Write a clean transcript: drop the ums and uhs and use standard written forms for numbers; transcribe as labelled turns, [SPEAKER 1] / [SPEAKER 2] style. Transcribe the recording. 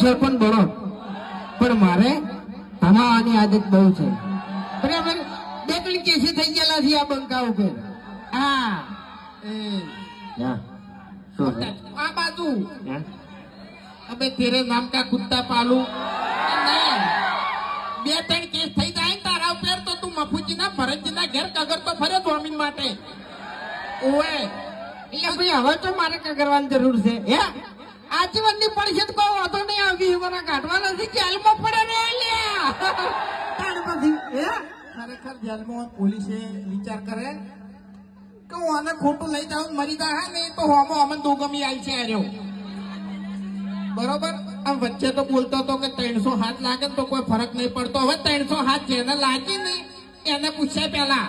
[SPEAKER 1] સરપંચ બનો, પણ મારે ધમાવાની આદત બહુ છે. બરાબર, 2-3 કેસી થઈ ગયેલા છે આ બંકા ઉપર. હા
[SPEAKER 2] આ બાજુ અબે તેરે નામ કા કુત્તા પાલું 2-3 કેસ થઈ જાય ને તારા ઉપર તો તું મફુજીના ભરતજીના ઘેર કગરતો ફરે જમીન માટે. ઓએ
[SPEAKER 1] એટલે ભાઈ હવે તો મારે કઈ કરવાની જરૂર છે? હે આજીવનની પડશે તો કોઈ વાંધો નહીં આવી મને કાઢવા નથી, જેલમાં પડે ને
[SPEAKER 2] ખરેખર જેલમાં પોલીસે વિચાર કરે કે હું આને ખોટું લઈ જાઉં મરી જાય ને તો હોમો અમન દોગમી આવી છે આર્યો. બરોબર, આમ વચ્ચે તો બોલતો હતો કે 300 હાથ લાગે તો કોઈ ફરક નહીં પડતો. હવે 300 હાથ જેને લાગી ને એને પૂછાય પેલા